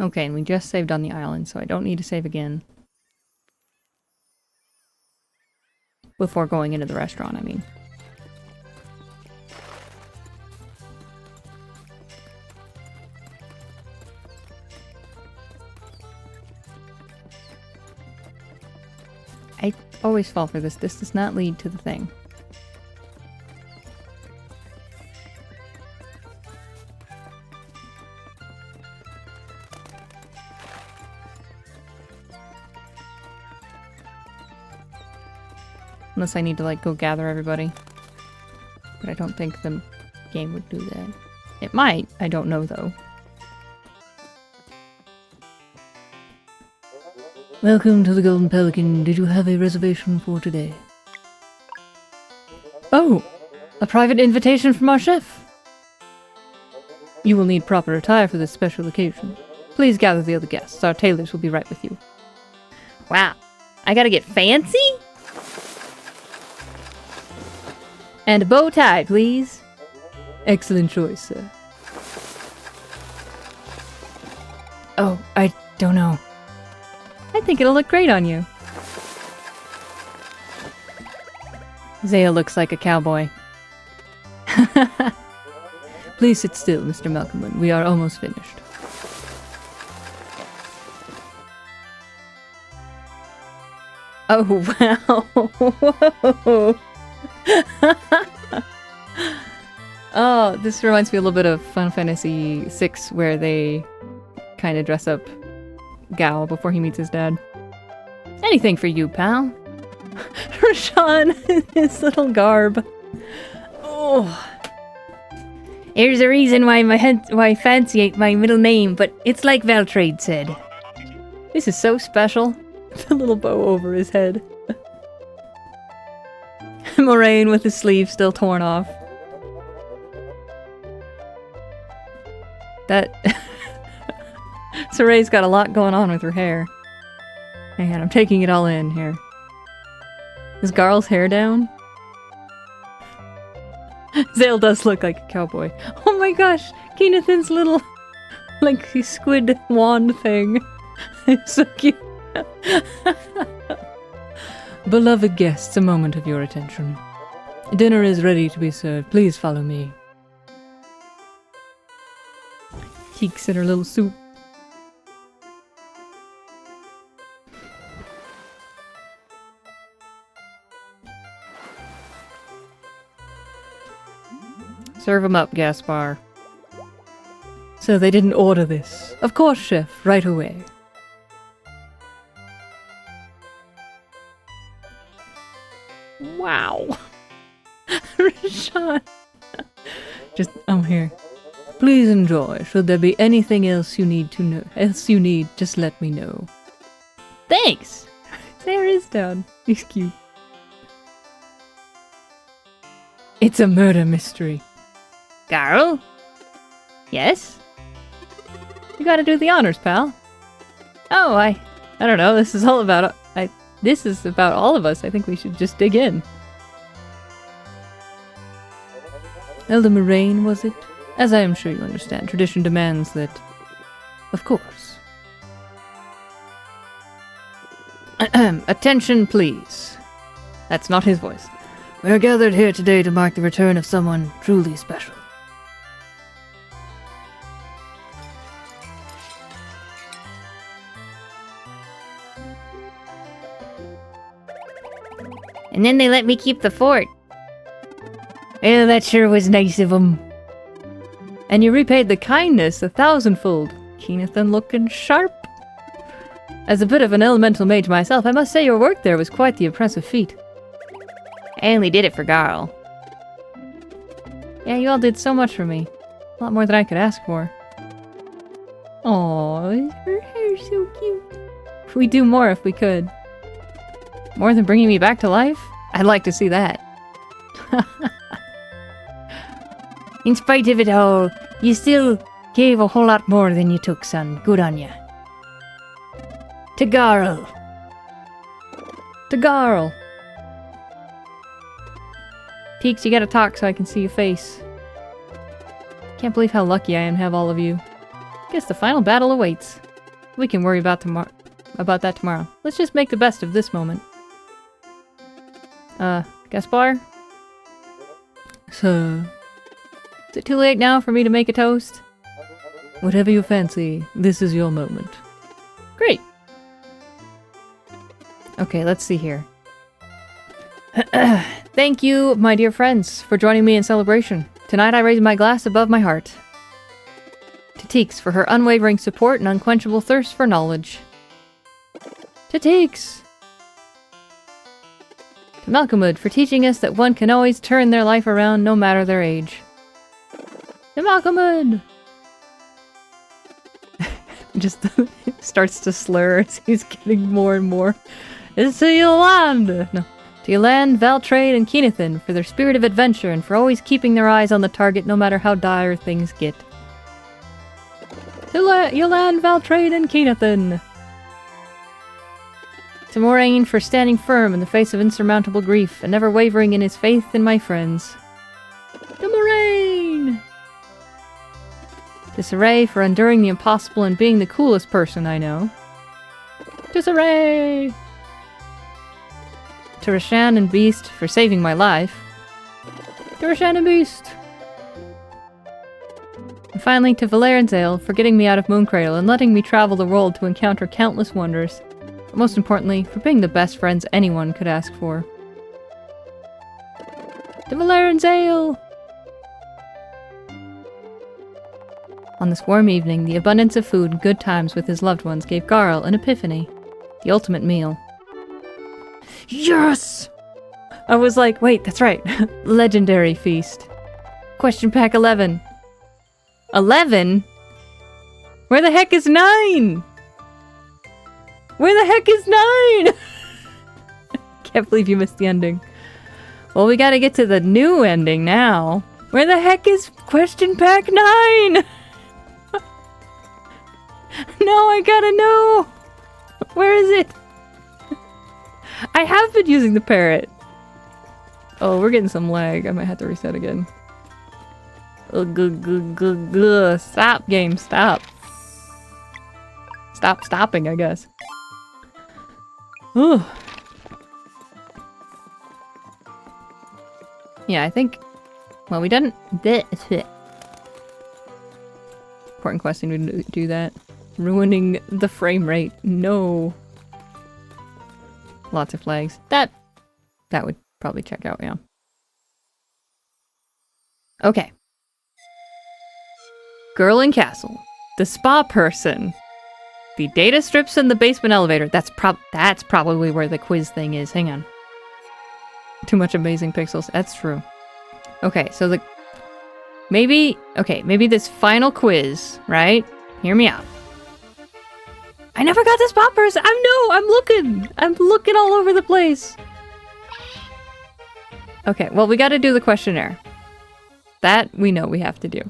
Okay, and we just saved on the island, so I don't need to save again. Before going into the restaurant, I mean. I always fall for this. This does not lead to the thing. Unless I need to, like, go gather everybody. But I don't think the game would do that. It might. I don't know, though. Welcome to the Golden Pelican. Did you have a reservation for today? Oh! A private invitation from our chef! You will need proper attire for this special occasion. Please gather the other guests. Our tailors will be right with you. Wow. I gotta get fancy? And a bow tie, please. Excellent choice, sir. Oh, I don't know. I think it'll look great on you. Zaya looks like a cowboy. Please sit still, Mr. Malcolm. We are almost finished. Oh, wow. Oh, this reminds me a little bit of Final Fantasy VI, where they kind of dress up Gao before he meets his dad. Anything for you, pal. Rashawn, his little garb. Oh. There's a reason why Fancy ain't my middle name, but it's like Valtrade said. This is so special. The little bow over his head. Moraine with his sleeve still torn off. That... Soray's got a lot going on with her hair. Hang on, I'm taking it all in here. Is Garl's hair down? Zale does look like a cowboy. Oh my gosh! Keenathan's little... like, squid wand thing. It's so cute. Beloved guests, a moment of your attention. Dinner is ready to be served. Please follow me. Cheeks in her little suit. Serve 'em up, Gaspar. So they didn't order this. Of course, chef, right away. Wow. Rashawn. Just, I'm here. Please enjoy. Should there be anything else you need to know, just let me know. Thanks! There is down. He's cute. It's a murder mystery. Garl? Yes? You gotta do the honors, pal. Oh, I don't know. This is all about... This is about all of us. I think we should just dig in. Elder Moraine, was it? As I am sure you understand, tradition demands that... Of course. Attention, please. That's not his voice. We are gathered here today to mark the return of someone truly special. And then they let me keep the fort. Well, that sure was nice of them. And you repaid the kindness 1,000-fold. Keenathan looking sharp. As a bit of an elemental mage myself, I must say your work there was quite the impressive feat. I only did it for Garl. Yeah, you all did so much for me. A lot more than I could ask for. Aww, her hair's so cute. We'd do more if we could. More than bringing me back to life? I'd like to see that. In spite of it all, you still gave a whole lot more than you took, son. Good on ya. To Garl. To Garl. Peaks, you gotta talk so I can see your face. Can't believe how lucky I am to have all of you. Guess the final battle awaits. We can worry about that tomorrow. Let's just make the best of this moment. Gaspar? So, is it too late now for me to make a toast? Whatever you fancy, this is your moment. Great! Okay, let's see here. Thank you, my dear friends, for joining me in celebration. Tonight I raise my glass above my heart. To Teeks for her unwavering support and unquenchable thirst for knowledge. To Teeks! To Malcolmwood for teaching us that one can always turn their life around no matter their age. To Malcolmwood! Just starts to slur as he's getting more and more. It's to Yolande! No. To Yolande, Valtrade, and Keenathan for their spirit of adventure and for always keeping their eyes on the target no matter how dire things get. To Yolande, Valtrade, and Keenathan! To Moraine for standing firm in the face of insurmountable grief and never wavering in his faith in my friends. To Moraine! To Saray for enduring the impossible and being the coolest person I know. To Saray! To Rashan and Beast for saving my life. To Rashan and Beast! And finally to Valere and Zale for getting me out of Mooncradle and letting me travel the world to encounter countless wonders. But most importantly, for being the best friends anyone could ask for. To Valere and Zale! On this warm evening, the abundance of food and good times with his loved ones gave Garl an epiphany. The ultimate meal. Yes! I was like, wait, that's right. Legendary feast. Question pack 11. 11? Where the heck is 9? Where the heck is 9? Can't believe you missed the ending. Well, we gotta get to the new ending now. Where the heck is question pack 9? No, I gotta know! Where is it? I have been using the parrot. Oh, we're getting some lag. I might have to reset again. Stop, game, stop. Stop stopping, I guess. Ooh. Yeah, I think... Well, we didn't... Important questing to do that. Ruining the frame rate. No. Lots of flags. That would probably check out, yeah. Okay. Girl in Castle. The spa person. The data strips in the basement elevator. That's probably where the quiz thing is. Hang on. Too much amazing pixels. That's true. Okay, so the... Maybe this final quiz, right? Hear me out. I never got this spa person! I'm looking all over the place! Okay, well, we gotta do the questionnaire. That we know we have to do.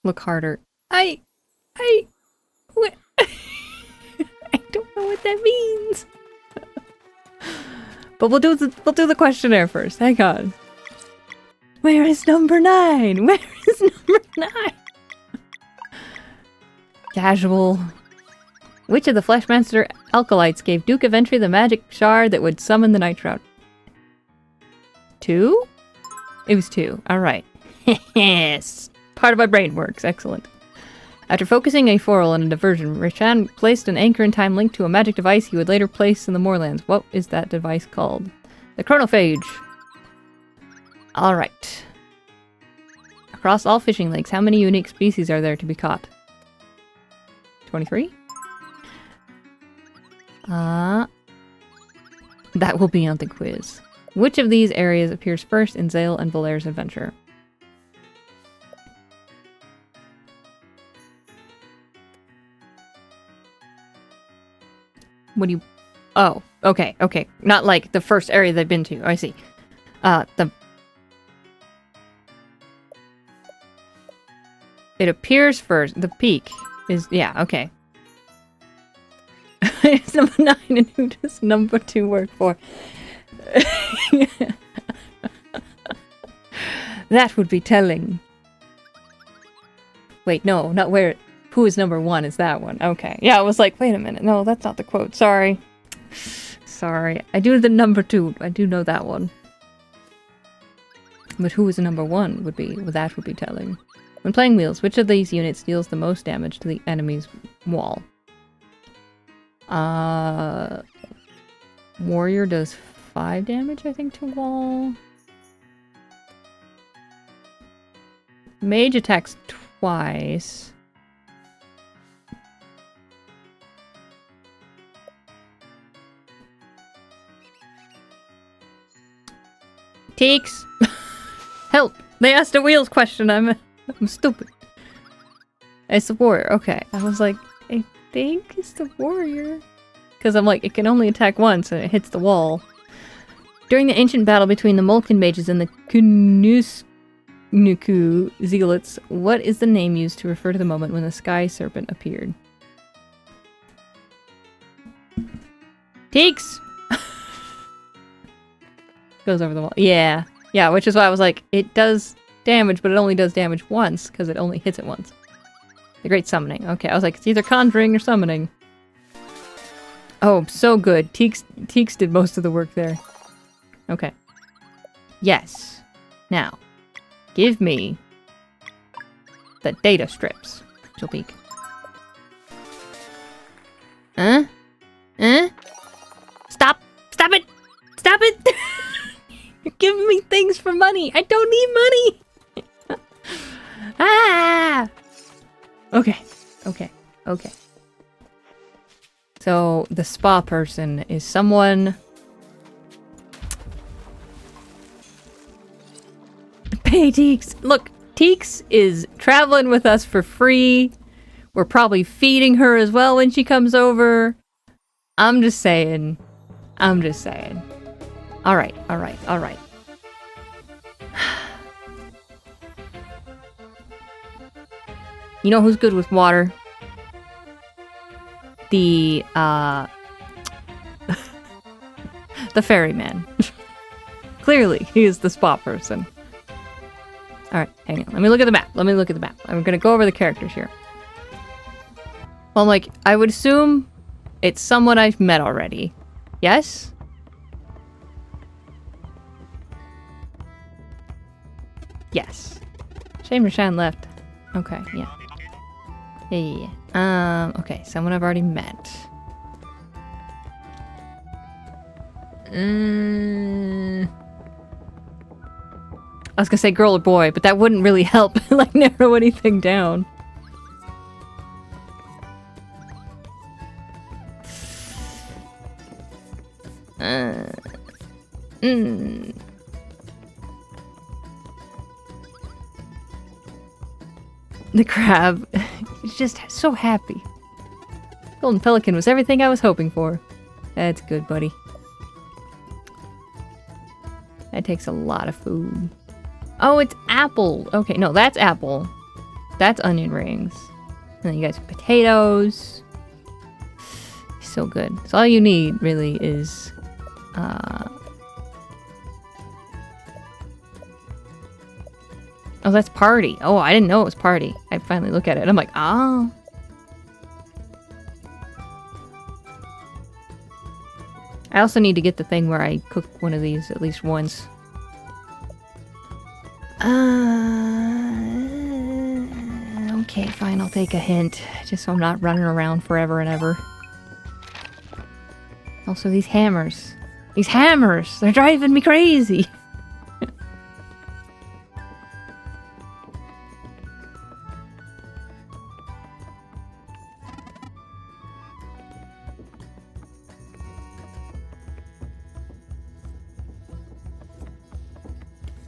Look harder. What? I don't know what that means. But we'll do the questionnaire first. Hang on. Where is number 9? Where is number 9? Casual. Which of the Fleshmaster Alkalites gave Duke of Entry the magic shard that would summon the Night Shroud? 2? It was 2. Alright. Yes. Part of my brain works. Excellent. After focusing a foral on a diversion, Rishan placed an anchor in time linked to a magic device he would later place in the moorlands. What is that device called? The chronophage. Alright. Across all fishing lakes, how many unique species are there to be caught? 23? That will be on the quiz. Which of these areas appears first in Zale and Valere's adventure? What do you... Oh, okay. Not like the first area they've been to. I see. It appears first. The peak is... Yeah, okay. It's number 9 and who does number 2 work for? That would be telling. Wait, no, not where... who is number one is that one. Okay. Yeah, I was like, wait a minute. No, that's not the quote. Sorry. Sorry. I do the number 2. I do know that one. But who is the number 1 would be, well, that would be telling. When playing wheels, which of these units deals the most damage to the enemy's wall? Warrior does 5 damage, I think, to wall. Mage attacks twice. Teeks! Help! They asked a wheels question. I'm stupid. It's the warrior. Okay. I was like, I think it's the warrior. Because I'm like, it can only attack once and it hits the wall. During the ancient battle between the Molken mages and the Nuku zealots, what is the name used to refer to the moment when the sky serpent appeared? Teeks! Goes over the wall. Yeah. Yeah, which is why I was like, it does damage, but it only does damage once, because it only hits it once. The Great Summoning. Okay, I was like, it's either conjuring or summoning. Oh, so good. Teeks did most of the work there. Okay. Yes. Now, give me the data strips. She'll peek. Huh? Huh? Stop! Stop it! Stop it! You're giving me things for money! I don't need money! Ah! Okay. Okay. Okay. So, the spa person is someone... Pay Teeks! Look, Teeks is traveling with us for free. We're probably feeding her as well when she comes over. I'm just saying. I'm just saying. Alright, alright, alright. You know who's good with water? The ferryman. Clearly, he is the spa person. Alright, hang on. Let me look at the map. Let me look at the map. I'm gonna go over the characters here. Well, I'm like, I would assume it's someone I've met already. Yes? Yes. Shame Rashan left. Okay, yeah. Yeah. Okay, someone I've already met. I was gonna say girl or boy, but that wouldn't really help, like, narrow anything down. The crab is just so happy. Golden Pelican was everything I was hoping for. That's good, buddy. That takes a lot of food. Oh, it's apple. Okay, no, that's apple. That's onion rings. And then you guys have potatoes. So good. So all you need, really, is... Oh, that's party. Oh, I didn't know it was party. I finally look at it. I'm like, oh. I also need to get the thing where I cook one of these at least once. Okay, fine. I'll take a hint. Just so I'm not running around forever and ever. Also, these hammers. These hammers! They're driving me crazy!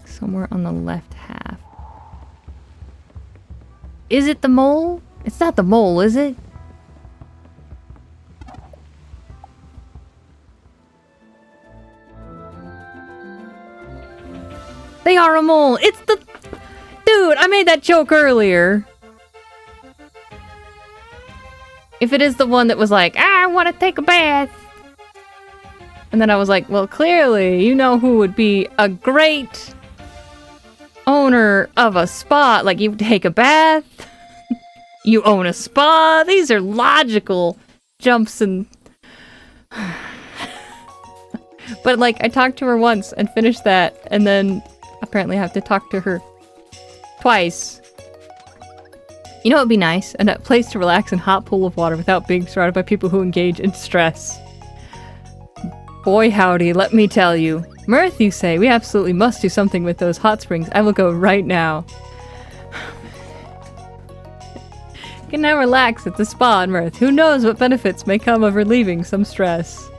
Somewhere on the left half. Is it the mole? It's not the mole, is it? They are a mole! It's the... Dude, I made that joke earlier. If it is the one that was like, I want to take a bath. And then I was like, well, clearly, you know who would be a great... owner of a spa, like you take a bath. You own a spa? These are logical jumps and... But, like, I talked to her once and finished that, and then apparently I have to talk to her twice. You know what would be nice? A place to relax in a hot pool of water without being surrounded by people who engage in stress. Boy howdy, let me tell you. Mirth, you say? We absolutely must do something with those hot springs. I will go right now. You can now relax at the spa in Mirth. Who knows what benefits may come of relieving some stress.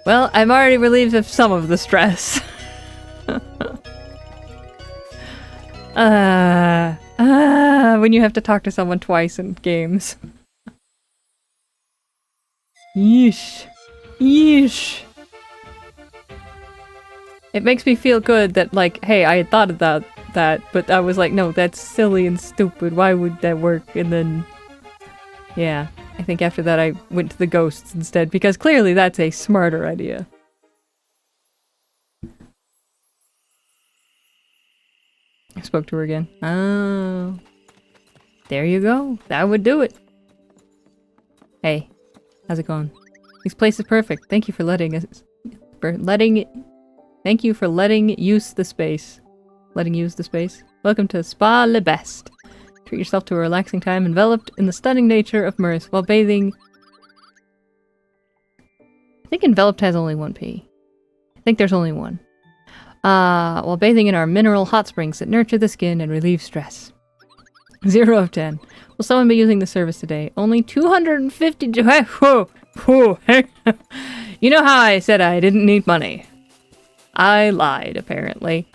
Well, I'm already relieved of some of the stress. When you have to talk to someone twice in games. Yeesh. Yeesh. It makes me feel good that, like, hey, I had thought about that, but I was like, no, that's silly and stupid. Why would that work? And then, yeah, I think after that I went to the ghosts instead, because clearly that's a smarter idea. I spoke to her again. Oh. There you go. That would do it. Hey, how's it going? This place is perfect. Thank you for letting us... Thank you for letting use the space. Letting use the space. Welcome to Spa Le Best. Treat yourself to a relaxing time enveloped in the stunning nature of Mirth while bathing... I think enveloped has only one P. I think there's only one. While bathing in our mineral hot springs that nurture the skin and relieve stress. 0 of 10. Will someone be using the service today? Only 250... Whoa! Whoa! You know how I said I didn't need money? I lied, apparently.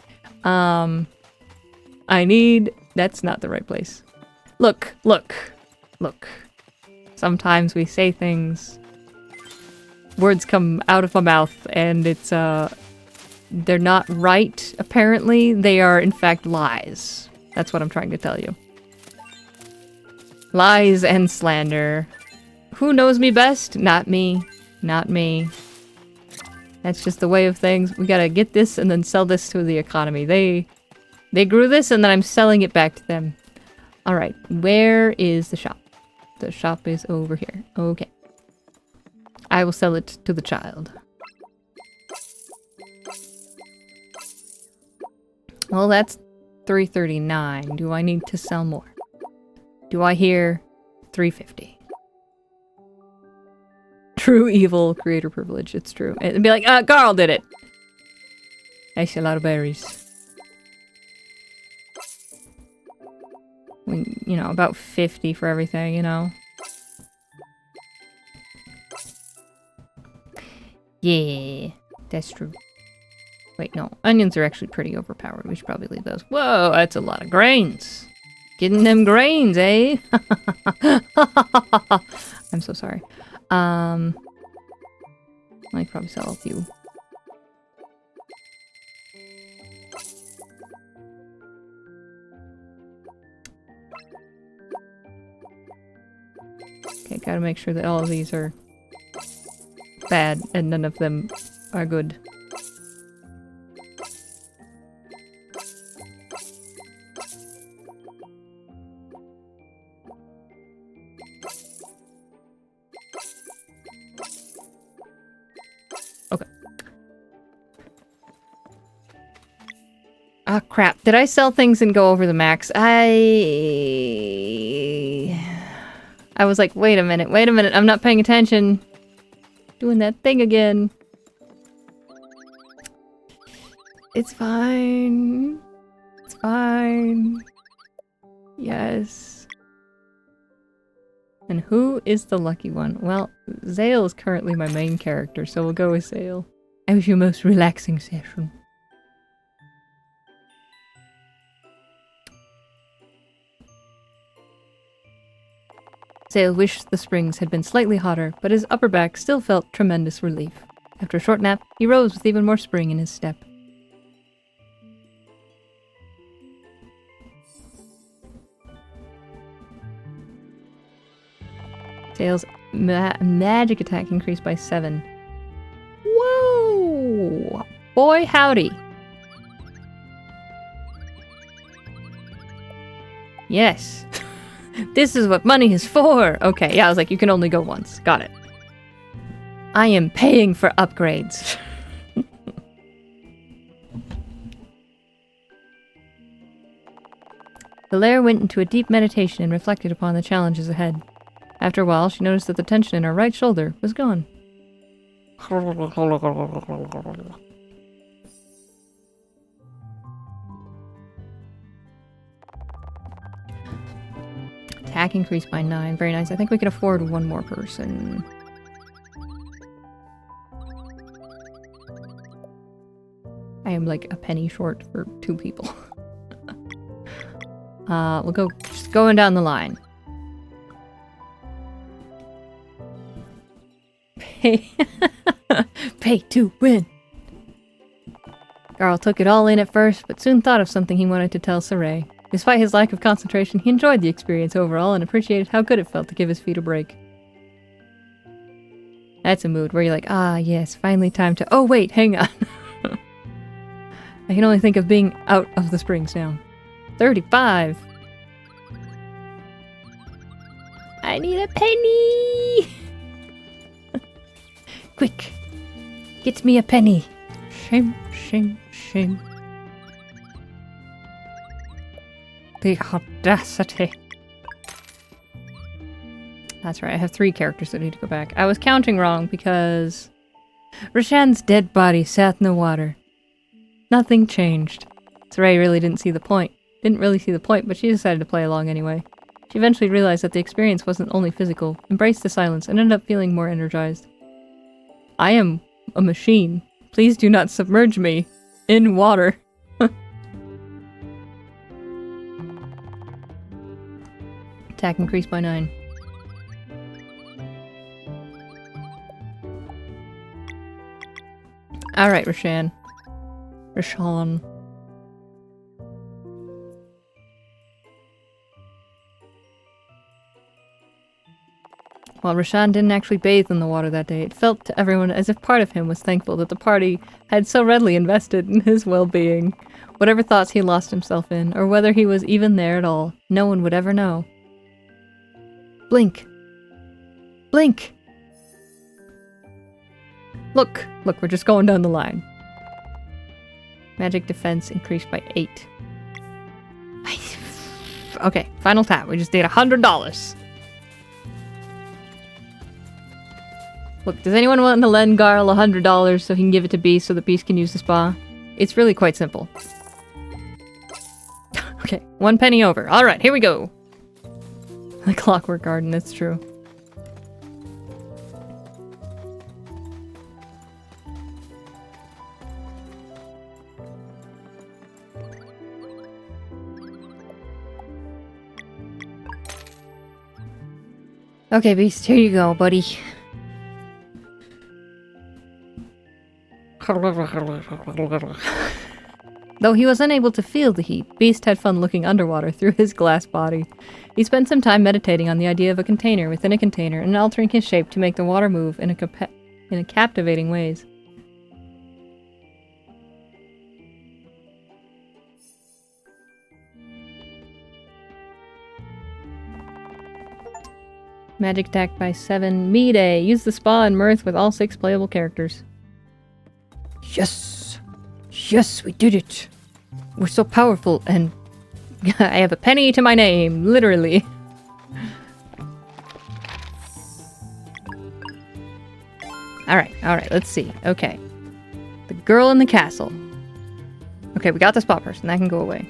I need... That's not the right place. Look, look, look. Sometimes we say things... Words come out of my mouth, and it's, they're not right, apparently. They are, in fact, lies. That's what I'm trying to tell you. Lies and slander. Who knows me best? Not me. Not me. That's just the way of things. We gotta get this and then sell this to the economy. They grew this and then I'm selling it back to them. Alright, where is the shop? The shop is over here. Okay. I will sell it to the child. Well, that's 339. Do I need to sell more? Do I hear 350? True evil, creator privilege. It's true. And be like, Carl did it! I see a lot of berries. You know, about 50 for everything, you know? Yeah, that's true. Wait, no. Onions are actually pretty overpowered. We should probably leave those. Whoa, that's a lot of grains. Getting them grains, eh? I'm so sorry. I could probably sell a few. Okay, gotta make sure that all of these are bad and none of them are good. Okay. Ah, crap. Did I sell things and go over the max? I was like, wait a minute, I'm not paying attention. Doing that thing again. It's fine. It's fine. Yes. And who is the lucky one? Well, Zale is currently my main character, so we'll go with Zale. I wish you a most relaxing session. Zale wished the springs had been slightly hotter, but his upper back still felt tremendous relief. After a short nap, he rose with even more spring in his step. Zale's magic attack increased by 7. Whoa! Boy howdy! Yes. This is what money is for! Okay, yeah, I was like, you can only go once. Got it. I am paying for upgrades. Hilaire went into a deep meditation and reflected upon the challenges ahead. After a while, she noticed that the tension in her right shoulder was gone. Attack increased by 9. Very nice. I think we can afford one more person. I am like a penny short for 2 people. We'll go just going down the line. Pay. Pay to win. Garl took it all in at first, but soon thought of something he wanted to tell Saray. Despite his lack of concentration, he enjoyed the experience overall and appreciated how good it felt to give his feet a break. That's a mood where you're like, ah, yes, finally time to— oh, wait, hang on. I can only think of being out of the springs now. 35! I need a penny! Quick! Get me a penny! Shame, shame, shame. The audacity. That's right, I have 3 characters that need to go back. I was counting wrong because Roshan's dead body sat in the water. Nothing changed. Saray really didn't see the point. Didn't really see the point, but she decided to play along anyway. She eventually realized that the experience wasn't only physical, embraced the silence, and ended up feeling more energized. I am a machine. Please do not submerge me in water. Attack increased by 9. Alright, Roshan. Roshan. While Roshan didn't actually bathe in the water that day, it felt to everyone as if part of him was thankful that the party had so readily invested in his well-being. Whatever thoughts he lost himself in, or whether he was even there at all, no one would ever know. Blink! Blink! Look! Look, we're just going down the line. Magic defense increased by 8. Okay, final tap. We just did $100. Look, does anyone want to lend Garl $100 so he can give it to Beast so that Beast can use the spa? It's really quite simple. Okay, 1 penny over. Alright, here we go. The Clockwork Garden, that's true. Okay, Beast, here you go, buddy. Though he was unable to feel the heat, Beast had fun looking underwater through his glass body. He spent some time meditating on the idea of a container within a container and altering his shape to make the water move in captivating ways. Magic attack by 7. Me-Day. Use the spa and mirth with all 6 playable characters. Yes! Yes, we did it! We're so powerful and I have a penny to my name, literally. Alright, let's see. Okay. The girl in the castle. Okay, we got the spot person. That can go away.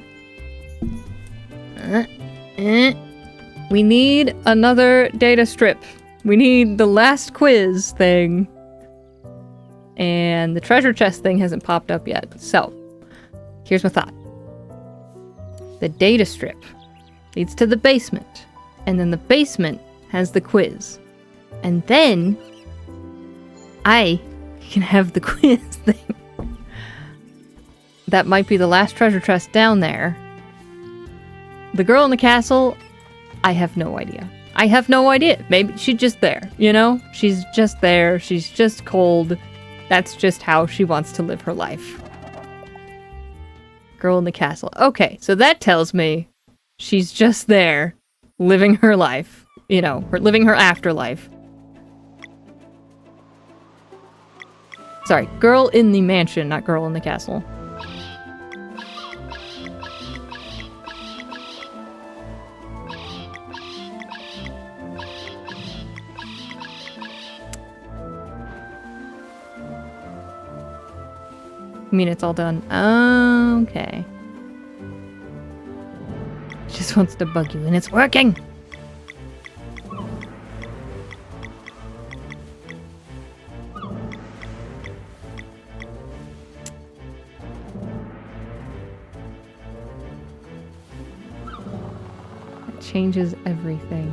We need another data strip. We need the last quiz thing. And the treasure chest thing hasn't popped up yet. So, here's my thought. The data strip leads to the basement. And then the basement has the quiz. And then I can have the quiz thing. That might be the last treasure chest down there. The girl in the castle, I have no idea. I have no idea. Maybe she's just there, you know? She's just there. She's just cold. That's just how she wants to live her life. Girl in the castle. Okay, so that tells me she's just there, living her life. You know, living her afterlife. Sorry, girl in the mansion, not girl in the castle. I mean, it's all done. Okay. Just wants to bug you, and it's working! It changes everything.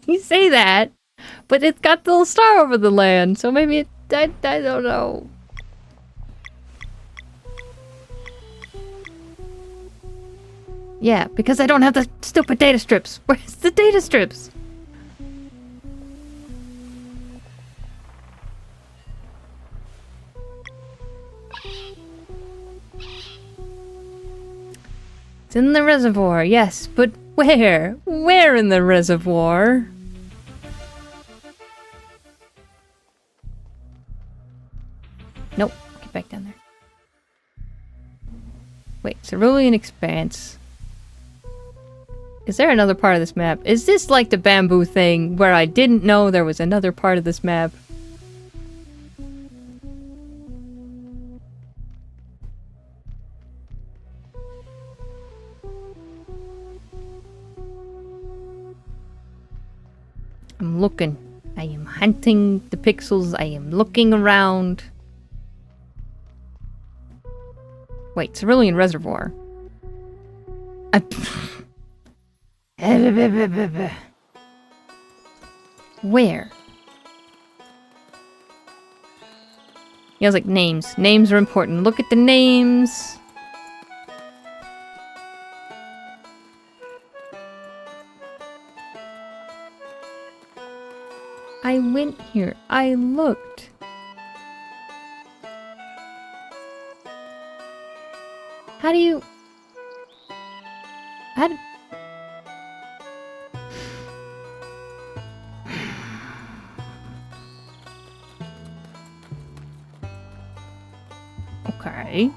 You say that, but it's got the little star over the land, so maybe it... I don't know. Yeah, because I don't have the stupid data strips. Where's the data strips? It's in the reservoir, yes, but where? Where in the reservoir? Nope, get back down there. Wait, Cerulean Expanse. Is there another part of this map? Is this like the bamboo thing where I didn't know there was another part of this map? I'm looking. I am hunting the pixels. I am looking around. Wait, Cerulean Reservoir. Where? Yeah, I was like, names. Names are important. Look at the names. I went here. I looked. How do you... How do... Okay.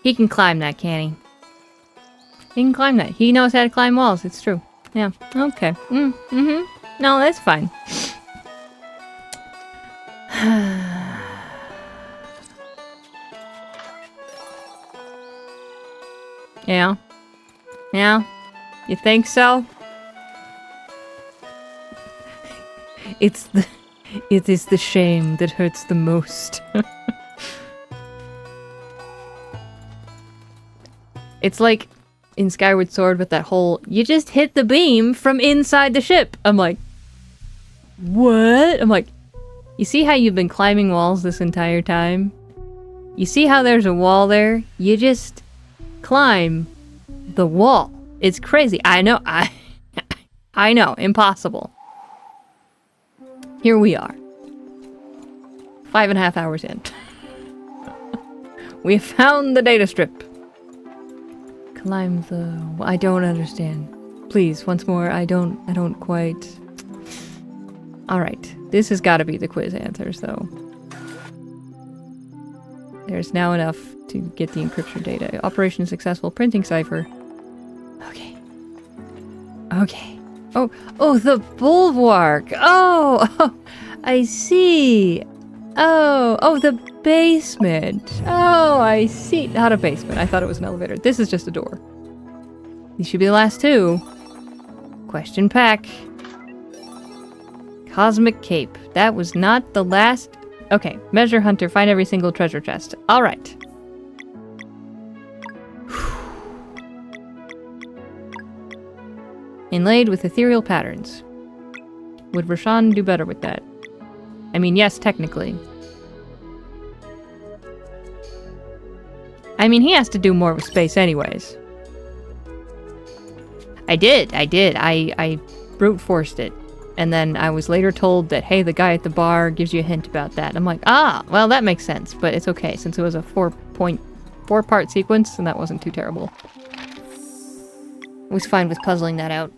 He can climb that, can he? He can climb that. He knows how to climb walls. It's true. Yeah. Okay. Mm-hmm. No, that's fine. Yeah. Yeah. You think so? It is the shame that hurts the most. It's like in Skyward Sword with that whole, you just hit the beam from inside the ship. I'm like, what? I'm like, you see how you've been climbing walls this entire time? You see how there's a wall there? You just climb the wall. It's crazy. I know. I know. Impossible. Here we are. 5.5 hours in. We found the data strip. Climb the... I don't understand. Please, once more. I don't quite... Alright. This has got to be the quiz answers, though. There's now enough to get the encryption data. Operation successful. Printing cipher. Okay. Okay. Oh, the bulwark! Oh, I see! Oh, the basement! Oh, I see! Not a basement. I thought it was an elevator. This is just a door. These should be the last two. Question pack. Cosmic Cape. That was not the last... Okay, Measure Hunter. Find every single treasure chest. Alright. Inlaid with ethereal patterns. Would Rashawn do better with that? I mean, yes, technically. I mean, he has to do more with space anyways. I did. I brute forced it. And then I was later told that, hey, the guy at the bar gives you a hint about that. I'm like, ah, well, that makes sense. But it's okay, since it was a 4-part sequence, and that wasn't too terrible. I was fine with puzzling that out.